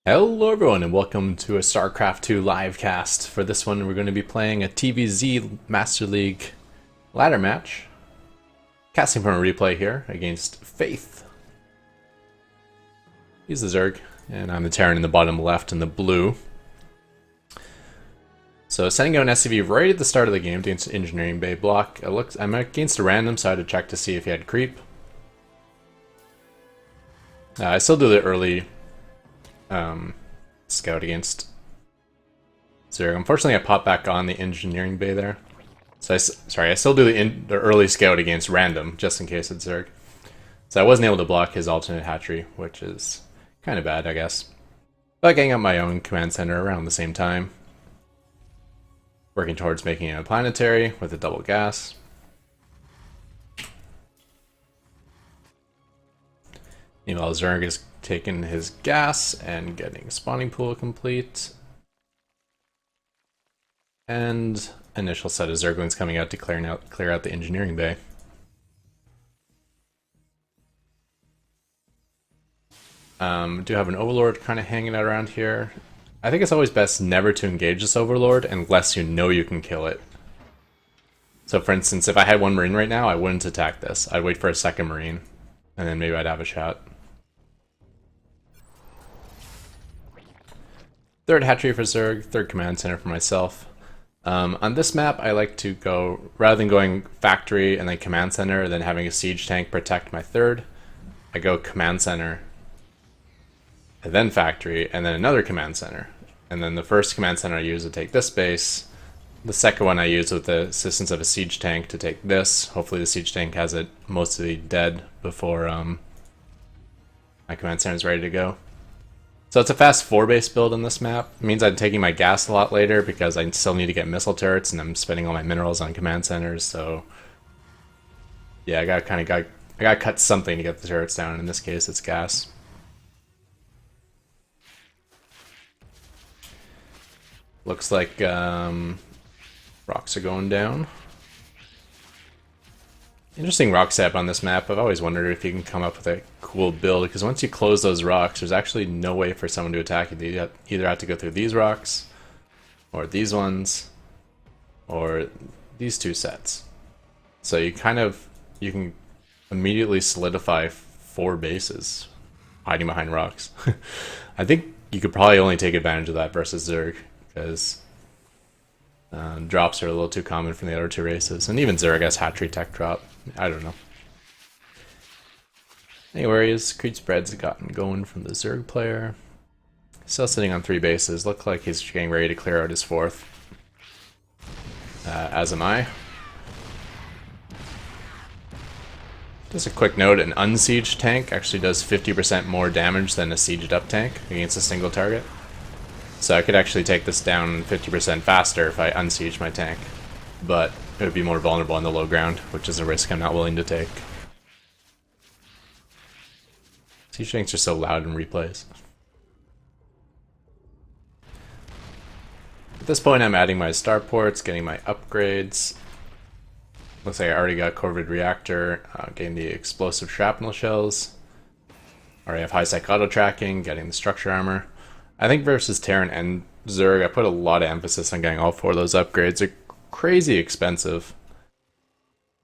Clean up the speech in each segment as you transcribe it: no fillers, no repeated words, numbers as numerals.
Hello everyone and welcome to a Starcraft 2 live cast. For this one we're going to be playing a TvZ Master League ladder match. Casting from a replay here against Faith. He's the Zerg and I'm the Terran in the bottom left in the blue. So sending out an SCV right at the start of the game against Engineering Bay block. I'm against a random, so I had to check to see if he had creep. I still do the early scout against Zerg. Unfortunately, I popped back on the Engineering Bay there. So I still do the early scout against random, just in case it's Zerg. So I wasn't able to block his alternate hatchery, which is kind of bad, I guess. But getting up my own command center around the same time. Working towards making it a planetary with a double gas. Meanwhile, Zerg is taking his gas and getting spawning pool complete. And initial set of Zerglings coming out to clear out the engineering bay. Do have an overlord kind of hanging out around here. I think it's always best never to engage this overlord unless you know you can kill it. So for instance, if I had one marine right now, I wouldn't attack this. I'd wait for a second marine, and then maybe I'd have a shot. Third hatchery for Zerg, third command center for myself. On this map, I like to go, rather than going factory and then command center, and then having a siege tank protect my third, I go command center, and then factory, and then another command center. And then the first command center I use to take this base. The second one I use with the assistance of a siege tank to take this. Hopefully the siege tank has it mostly dead before my command center is ready to go. So it's a fast 4-base build in this map. It means I'm taking my gas a lot later because I still need to get missile turrets and I'm spending all my minerals on command centers, so yeah, I gotta cut something to get the turrets down. In this case, it's gas. Looks like rocks are going down. Interesting rock setup on this map. I've always wondered if you can come up with a cool build, because once you close those rocks, there's actually no way for someone to attack you. You either have to go through these rocks, or these ones, or these two sets. So you can immediately solidify 4 bases hiding behind rocks. I think you could probably only take advantage of that versus Zerg, because drops are a little too common from the other 2 races, and even Zerg has hatchery tech drop. I don't know. Anyways, creep spreads gotten going from the Zerg player. Still sitting on 3 bases. Look like he's getting ready to clear out his 4th. As am I. Just a quick note, an unsieged tank actually does 50% more damage than a sieged up tank against a single target. So I could actually take this down 50% faster if I unsiege my tank, but it would be more vulnerable on the low ground, which is a risk I'm not willing to take. Siege tanks are so loud in replays. At this point I'm adding my starports, getting my upgrades. Looks like I already got Corvid Reactor, getting the explosive shrapnel shells. Already have high psych auto tracking, getting the structure armor. I think versus Terran and Zerg, I put a lot of emphasis on getting all 4 of those upgrades. They're crazy expensive,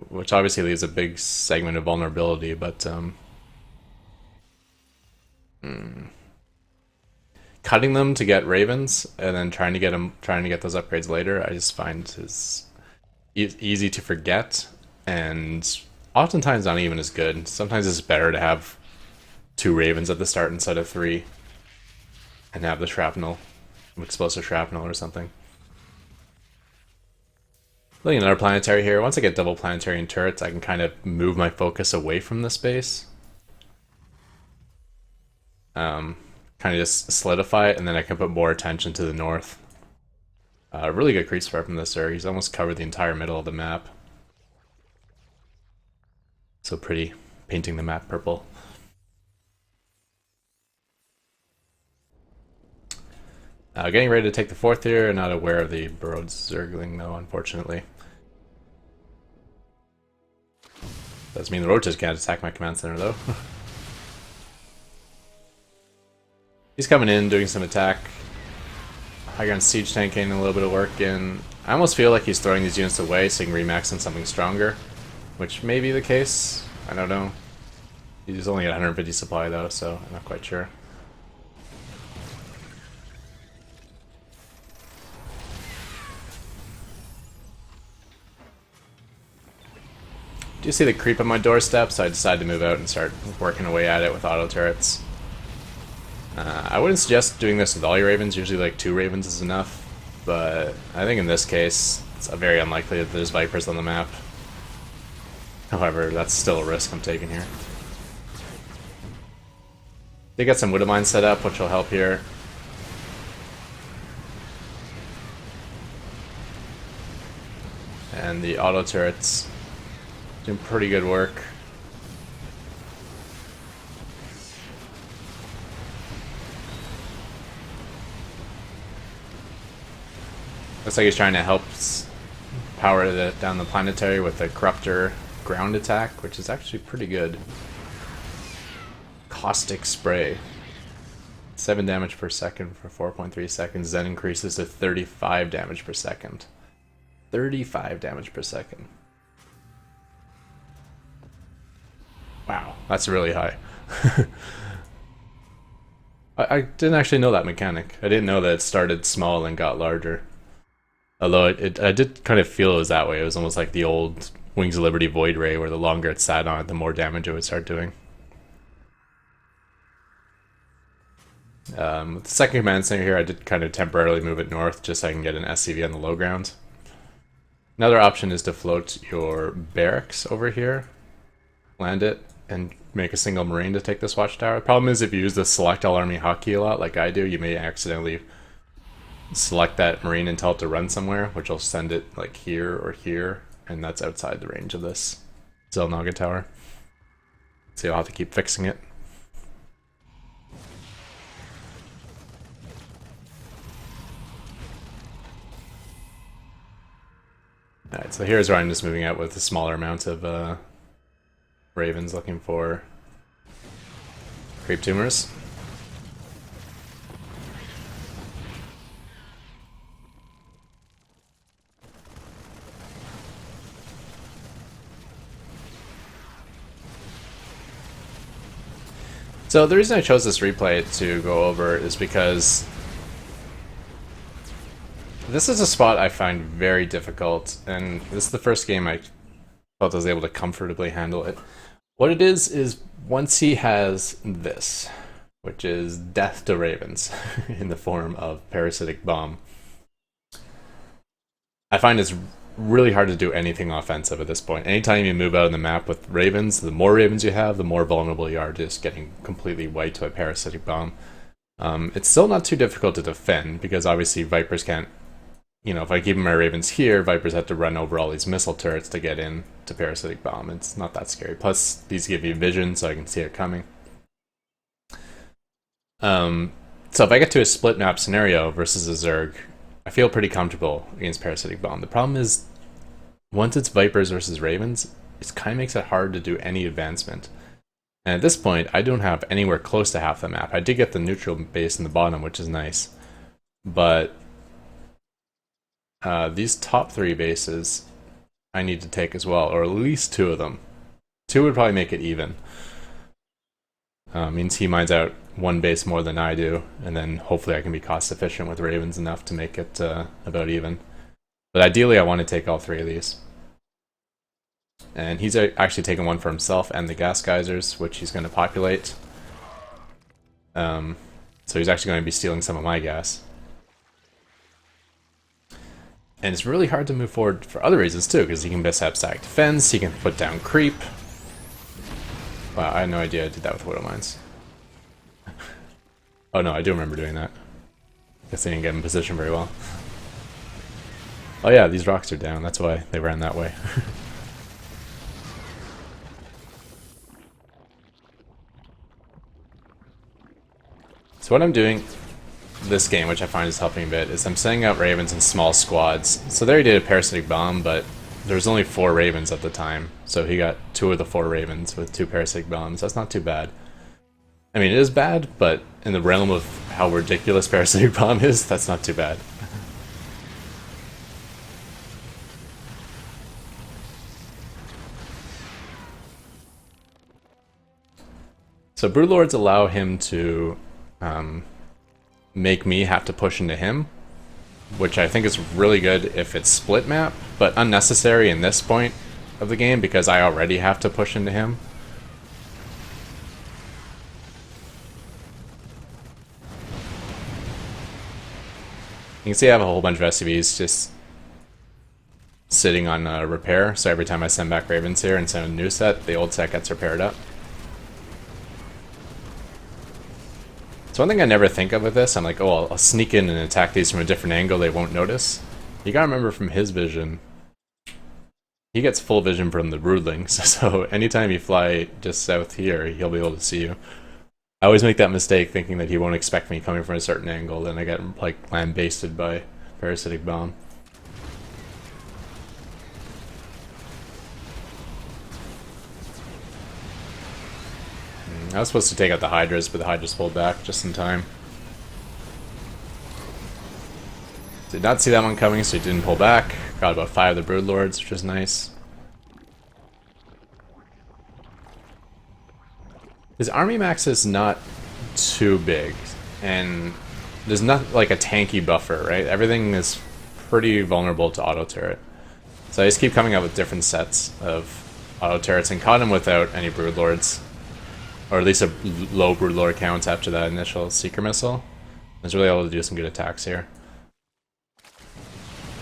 which obviously leaves a big segment of vulnerability, but cutting them to get Ravens and then trying to get those upgrades later, I just find is easy to forget, and oftentimes not even as good. Sometimes it's better to have 2 Ravens at the start instead of 3. And have the shrapnel, explosive shrapnel or something. Looking at another planetary here. Once I get double planetary and turrets, I can kind of move my focus away from this base. Kind of just solidify it, and then I can put more attention to the north. Really good creep spread from this Zerg. He's almost covered the entire middle of the map. So pretty, painting the map purple. Getting ready to take the 4th here, not aware of the burrowed Zergling though, unfortunately. Doesn't mean the roaches can't attack my command center though. He's coming in, doing some attack. High ground siege tank getting a little bit of work in. I almost feel like he's throwing these units away so he can remax on something stronger, which may be the case. I don't know. He's only at 150 supply though, so I'm not quite sure. Do you see the creep on my doorstep? So I decided to move out and start working away at it with auto turrets. I wouldn't suggest doing this with all your ravens. Usually like 2 ravens is enough. But I think in this case, it's very unlikely that there's vipers on the map. However, that's still a risk I'm taking here. They got some Widow Mine set up, which will help here. And the auto turrets doing pretty good work. Looks like he's trying to help power down the planetary with the Corruptor ground attack, which is actually pretty good. Caustic Spray. 7 damage per second for 4.3 seconds, then increases to 35 damage per second. 35 damage per second. Wow, that's really high. I didn't actually know that mechanic. I didn't know that it started small and got larger. Although I did kind of feel it was that way. It was almost like the old Wings of Liberty Void Ray, where the longer it sat on it, the more damage it would start doing. With the second command center here, I did kind of temporarily move it north just so I can get an SCV on the low ground. Another option is to float your barracks over here, land it, and make a single marine to take this watchtower. The problem is if you use the select all army hotkey a lot, like I do, you may accidentally select that marine and tell it to run somewhere, which will send it like here or here, and that's outside the range of this Zelnaga tower. So you'll have to keep fixing it. Alright, so here's where I'm just moving out with a smaller amount of ravens looking for creep tumors. So the reason I chose this replay to go over is because this is a spot I find very difficult, and this is the first game I felt I was able to comfortably handle it. What it is once he has this, which is death to ravens in the form of parasitic bomb, I find it's really hard to do anything offensive at this point. Anytime you move out of the map with ravens, the more ravens you have, the more vulnerable you are to just getting completely wiped by parasitic bomb. It's still not too difficult to defend, because obviously vipers can't, you know, if I keep my ravens here, vipers have to run over all these missile turrets to get in to parasitic bomb. It's not that scary. Plus, these give you vision, so I can see it coming. So if I get to a split map scenario versus a Zerg, I feel pretty comfortable against parasitic bomb. The problem is, once it's vipers versus ravens, it kind of makes it hard to do any advancement. And at this point, I don't have anywhere close to half the map. I did get the neutral base in the bottom, which is nice. But these top 3 bases I need to take as well, or at least 2 of them. 2 would probably make it even. Means he mines out 1 base more than I do, and then hopefully I can be cost efficient with ravens enough to make it about even. But ideally I want to take all 3 of these. And he's actually taken 1 for himself and the gas geysers, which he's going to populate. So he's actually going to be stealing some of my gas. And it's really hard to move forward for other reasons too, because he can best have static defense, he can put down creep. Wow, I had no idea I did that with Widow Mines. Oh no, I do remember doing that. Guess they didn't get in position very well. Oh yeah, these rocks are down, that's why they ran that way. So what I'm doing this game, which I find is helping a bit, is I'm sending out ravens in small squads. So there he did a parasitic bomb, but there was only 4 ravens at the time, so he got 2 of the 4 ravens with 2 parasitic bombs. That's not too bad. I mean, it is bad, but in the realm of how ridiculous Parasitic Bomb is, that's not too bad. So Broodlords allow him to make me have to push into him, which I think is really good if it's split map, but unnecessary in this point of the game because I already have to push into him. You can see I have a whole bunch of SCVs just sitting on repair, so every time I send back Ravens here and send a new set, the old set gets repaired up. So one thing I never think of with this, I'm like, oh, I'll sneak in and attack these from a different angle they won't notice. You gotta remember from his vision, he gets full vision from the broodlings, so anytime you fly just south here, he'll be able to see you. I always make that mistake thinking that he won't expect me coming from a certain angle, then I get like lambasted by Parasitic Bomb. I was supposed to take out the Hydras, but the Hydras pulled back just in time. Did not see that one coming, so he didn't pull back. Got about 5 of the Broodlords, which is nice. His army max is not too big, and there's not like a tanky buffer, right? Everything is pretty vulnerable to auto turret. So I just keep coming up with different sets of auto turrets and caught him without any Broodlords. Or at least a low Broodlord count after that initial Seeker Missile. I was really able to do some good attacks here.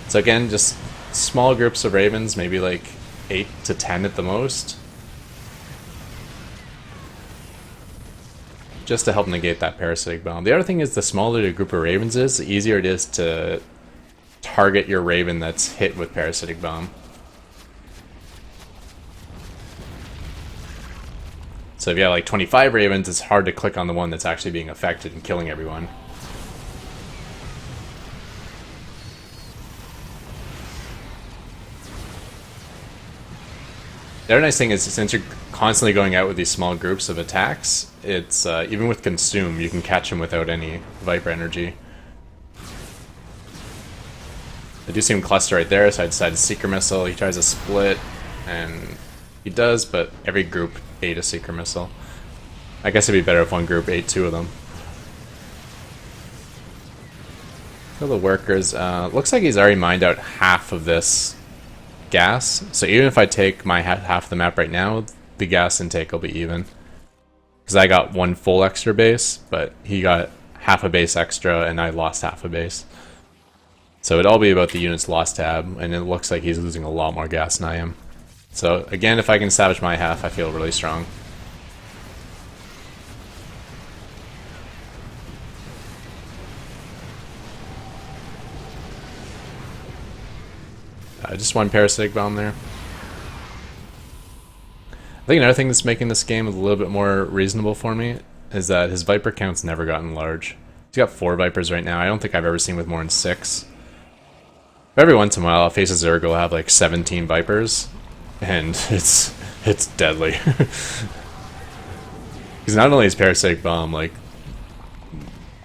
So again, just small groups of Ravens, maybe like 8 to 10 at the most. Just to help negate that Parasitic Bomb. The other thing is the smaller the group of Ravens is, the easier it is to target your Raven that's hit with Parasitic Bomb. So if you have like 25 Ravens, it's hard to click on the one that's actually being affected and killing everyone. The other nice thing is, since you're constantly going out with these small groups of attacks, it's even with Consume, you can catch him without any Viper energy. I do see him cluster right there, so I decided to Seeker Missile. He tries to split, and he does, but every group ate a Seeker Missile. I guess it'd be better if one group ate 2 of them. So the workers, looks like he's already mined out half of this gas. So even if I take my half of the map right now, the gas intake will be even. Because I got 1 full extra base, but he got half a base extra and I lost half a base. So it'd all be about the units lost tab, and it looks like he's losing a lot more gas than I am. So again, if I can salvage my half, I feel really strong. Just 1 Parasitic Bomb there. I think another thing that's making this game a little bit more reasonable for me is that his Viper count's never gotten large. He's got 4 Vipers right now. I don't think I've ever seen with more than 6. Every once in a while, I'll face a Zerg will have like 17 Vipers, and it's deadly. Because not only is Parasitic Bomb like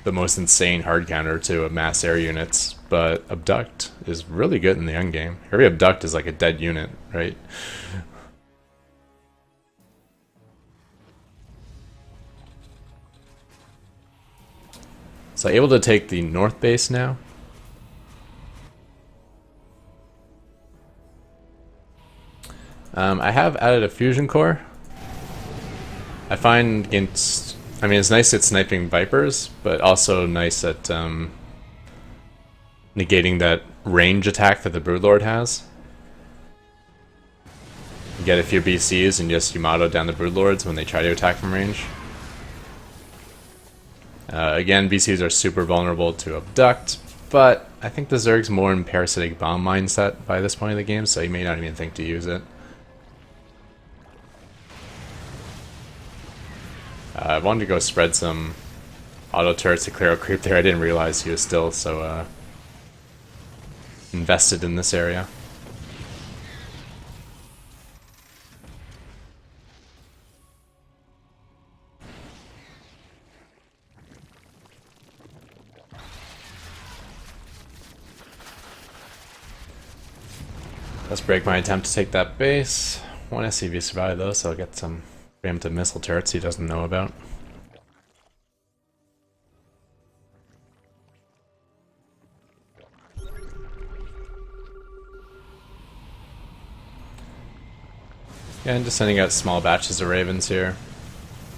the most insane hard counter to mass air units, but Abduct is really good in the end game. Every Abduct is like a dead unit, right? So able to take the north base now. I have added a fusion core. I find against, I mean, it's nice at sniping Vipers, but also nice at negating that range attack that the Broodlord has. You get a few BCs and just Yamato down the Broodlords when they try to attack from range. Again, BCs are super vulnerable to Abduct, but I think the Zerg's more in Parasitic Bomb mindset by this point in the game, so he may not even think to use it. I wanted to go spread some auto turrets to clear out creep there. I didn't realize he was still so invested in this area. Let's break my attempt to take that base. One SCV survived though, so I'll get some preemptive missile turrets he doesn't know about. Yeah, and just sending out small batches of Ravens here.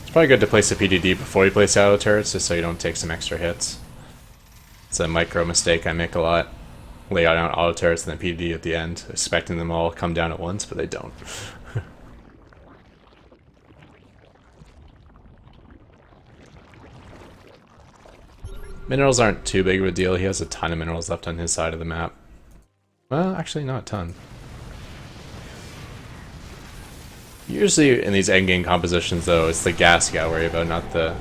It's probably good to place a PDD before you place auto turrets, just so you don't take some extra hits. It's a micro mistake I make a lot. Lay out auto turrets and then PDD at the end, expecting them all come down at once, but they don't. Minerals aren't too big of a deal. He has a ton of minerals left on his side of the map. Well, actually not a ton. Usually in these endgame compositions though, it's the gas you gotta worry about, not the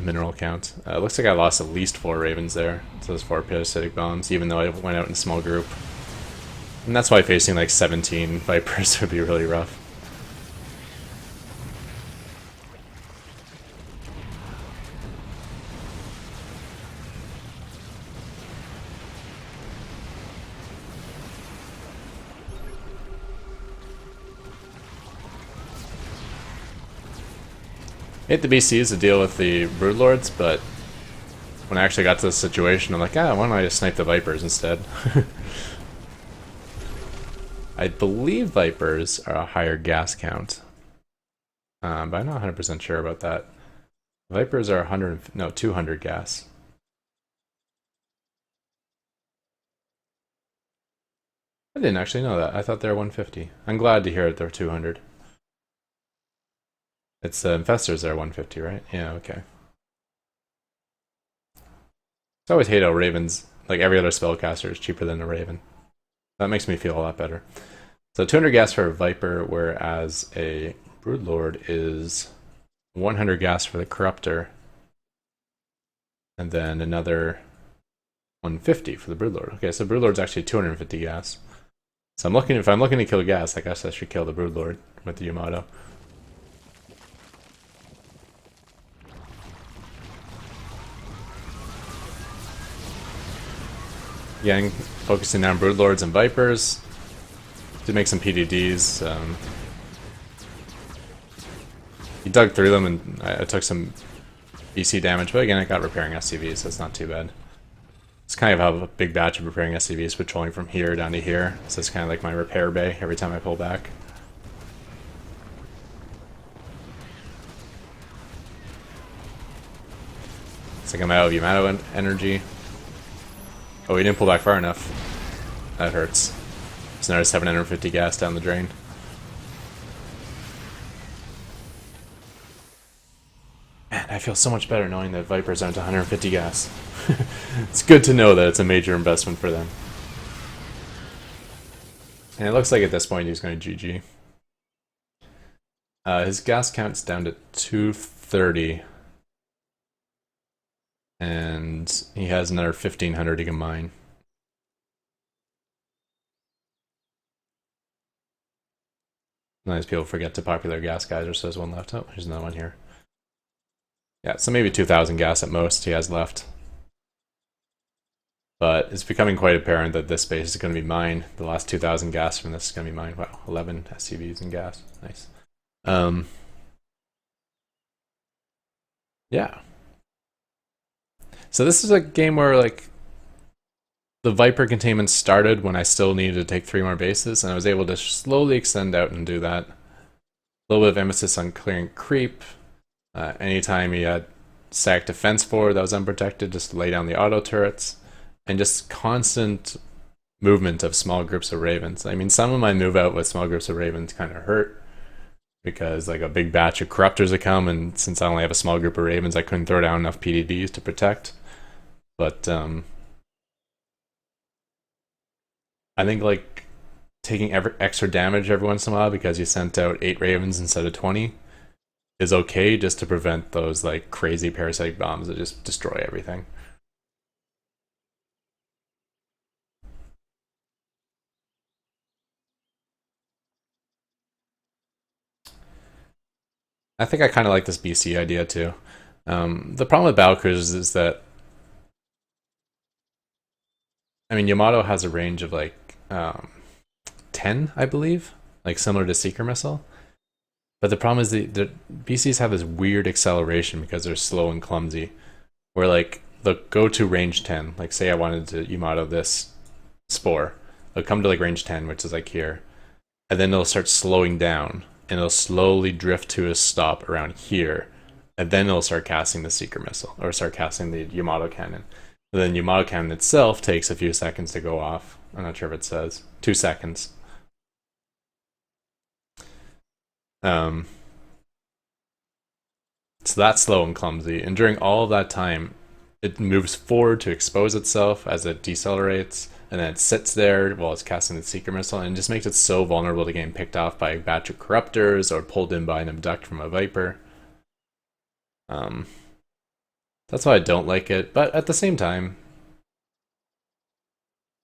mineral count. Looks like I lost at least 4 Ravens there to those 4 parasitic bombs, even though I went out in a small group. And that's why facing like 17 Vipers would be really rough. Hate the BCs to deal with the Broodlords, but when I actually got to this situation, I'm like, why don't I just snipe the Vipers instead? I believe Vipers are a higher gas count, but I'm not 100% sure about that. Vipers are 200 gas. I didn't actually know that. I thought they were 150. I'm glad to hear that they're 200. It's Infestors that are 150, right? Yeah, okay. I always hate how Ravens, like every other spellcaster, is cheaper than a Raven. That makes me feel a lot better. So 200 gas for a Viper, whereas a Broodlord is 100 gas for the Corruptor, and then another 150 for the Broodlord. Okay, so Broodlord's actually 250 gas. So if I'm looking to kill gas, I guess I should kill the Broodlord with the Yamato. Again, focusing on Broodlords and Vipers to make some PDDs. He dug through them and I took some BC damage, but again, I got repairing SCVs, so it's not too bad. It's kind of how a big batch of repairing SCVs patrolling from here down to here, so it's kind of like my repair bay every time I pull back. It's like I'm out of Yamato energy. Oh, he didn't pull back far enough. That hurts. It's another 750 gas down the drain. Man, I feel so much better knowing that Vipers aren't 150 gas. It's good to know that it's a major investment for them. And it looks like at this point he's going to GG. His gas count's down to 230. And he has another 1500 he can mine. Sometimes people forget to popular gas geyser, so there's one left. Oh, here's another one here. Yeah, so maybe 2,000 gas at most he has left. But it's becoming quite apparent that this base is going to be mine. The last 2,000 gas from this is going to be mine. Wow, 11 SCVs in gas. Nice. Yeah. So this is a game where, like, the Viper containment started when I still needed to take 3 more bases, and I was able to slowly extend out and do that. A little bit of emphasis on clearing creep. Anytime you had stacked defense forward that was unprotected, just lay down the auto turrets. And just constant movement of small groups of Ravens. I mean, some of my move out with small groups of Ravens kind of hurt, because like a big batch of Corruptors would come, and since I only have a small group of Ravens, I couldn't throw down enough PDDs to protect. But I think like taking extra damage every once in a while because you sent out 8 Ravens instead of 20 is okay, just to prevent those like crazy parasitic bombs that just destroy everything. I think I kind of like this BC idea too. The problem with battlecruisers is that I mean, Yamato has a range of like 10, I believe, like similar to Seeker Missile. But the problem is the BCs have this weird acceleration because they're slow and clumsy. Where like they'll go to range 10, like say I wanted to Yamato this spore, they'll come to like range 10, which is like here, and then they'll start slowing down, and it'll slowly drift to a stop around here, and then it'll start casting the Seeker Missile, or start casting the Yamato Cannon. And then Yamato Cannon itself takes a few seconds to go off. I'm not sure if it says 2 seconds. Um, so that's slow and clumsy, and during all of that time, it moves forward to expose itself as it decelerates, and then it sits there while it's casting the Seeker Missile, and it just makes it so vulnerable to getting picked off by a batch of Corruptors or pulled in by an Abduct from a Viper. That's why I don't like it, but at the same time,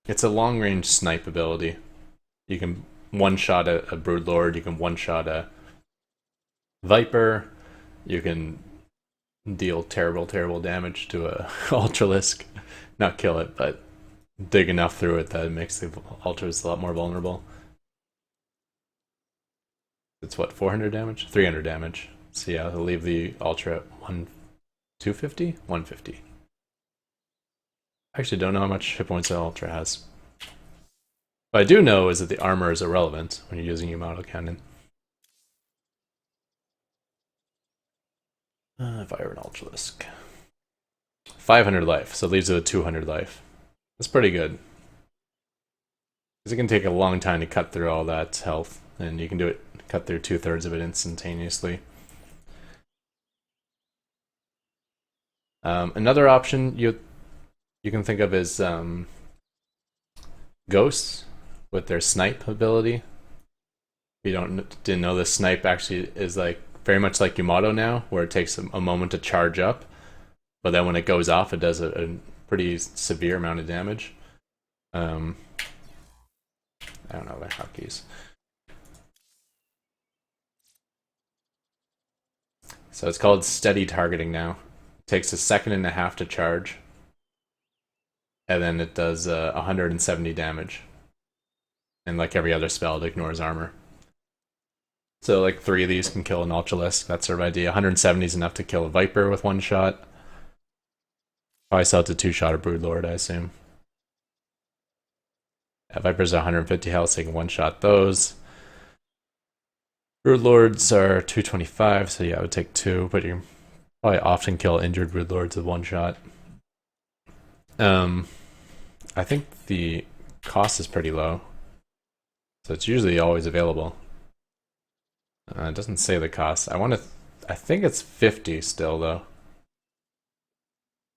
it's a long-range snipe ability. You can one-shot a Broodlord, you can one-shot a Viper, you can deal terrible, terrible damage to a Ultralisk. Not kill it, but dig enough through it that it makes the Ultras a lot more vulnerable. It's what, 400 damage? 300 damage. So yeah, I'll leave the Ultra at 250? 150. I actually don't know how much hit points the Ultra has. What I do know is that the armor is irrelevant when you're using Yamato Cannon. If I were an Ultralisk. 500 life, so it leaves it with 200 life. That's pretty good. Because it can take a long time to cut through all that health, and you can do it, cut through 2/3 of it instantaneously. Another option you can think of is Ghosts with their snipe ability. If you didn't know, this snipe actually is like very much like Yamato now, where it takes a moment to charge up, but then when it goes off, it does a pretty severe amount of damage. I don't know their hotkeys. So it's called steady targeting now. It takes a second and a half to charge, and then it does 170 damage. And like every other spell, it ignores armor. So like 3 of these can kill an Ultralisk. That's sort of idea. 170 is enough to kill a Viper with 1 shot. Probably sell it to 2-shot a Broodlord, I assume. Yeah, Vipers are 150 health, so you can 1-shot those. Broodlords are 225, so yeah, I would take 2, but you can probably often kill injured Broodlords with 1 shot. I think the cost is pretty low, so it's usually always available. It doesn't say the cost. I think it's 50 still though.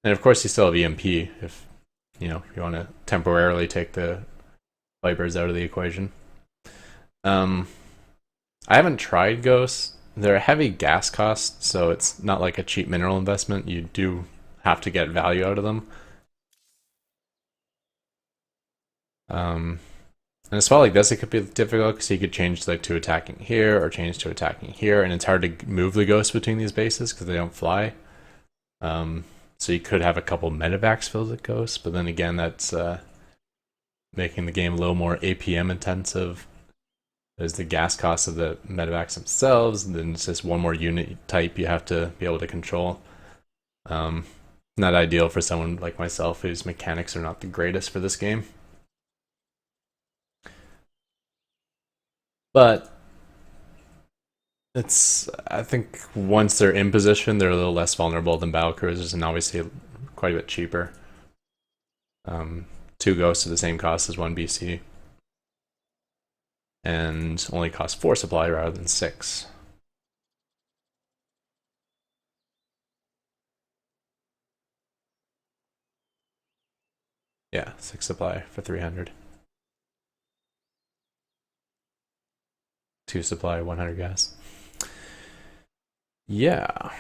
And of course you still have EMP if you want to temporarily take the Vipers out of the equation. I haven't tried Ghosts. They're a heavy gas cost, so it's not like a cheap mineral investment. You do have to get value out of them. And a spell like this, it could be difficult because you could change like to attacking here or change to attacking here, and it's hard to move the Ghosts between these bases because they don't fly. So you could have a couple medevacs filled with Ghosts, but then again, that's making the game a little more APM intensive. There's the gas cost of the medevacs themselves, and then it's just one more unit type you have to be able to control. Not ideal for someone like myself whose mechanics are not the greatest for this game. But I think once they're in position, they're a little less vulnerable than battlecruisers, and obviously quite a bit cheaper. 2 Ghosts at the same cost as 1 BC. And only cost 4 supply rather than 6. Yeah, 6 supply for 300. 2 supply, 100 gas. Yeah.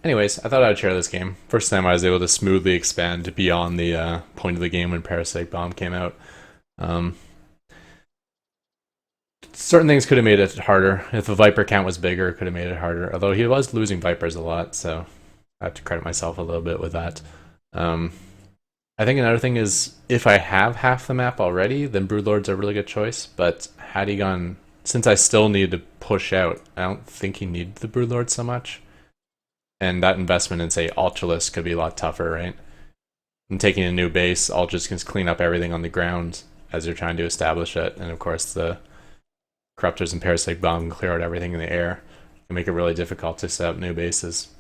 Anyways, I thought I'd share this game. First time I was able to smoothly expand beyond the point of the game when Parasitic Bomb came out. Certain things could have made it harder. If the Viper count was bigger, it could have made it harder. Although he was losing Vipers a lot, so I have to credit myself a little bit with that. I think another thing is if I have half the map already, then Broodlord's a really good choice. But had he gone, since I still need to push out, I don't think he needed the Broodlord so much. And that investment in, say, Ultralisk could be a lot tougher, right? And taking a new base, Ultralisk can clean up everything on the ground as you're trying to establish it. And of course, the Corruptors and Parasite Bomb can clear out everything in the air. It can make it really difficult to set up new bases.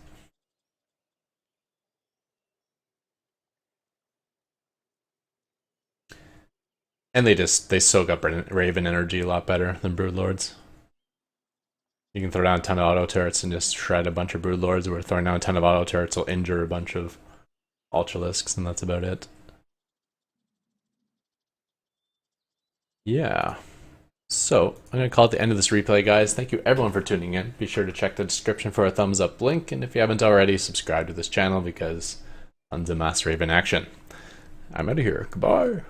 And they soak up Raven energy a lot better than Broodlords. You can throw down a ton of auto turrets and just shred a bunch of Broodlords, where throwing down a ton of auto turrets will injure a bunch of Ultralisks, and that's about it. Yeah. So, I'm going to call it the end of this replay, guys. Thank you everyone for tuning in. Be sure to check the description for a thumbs up link, and if you haven't already, subscribe to this channel because tons of Mass Raven action. I'm out of here. Goodbye.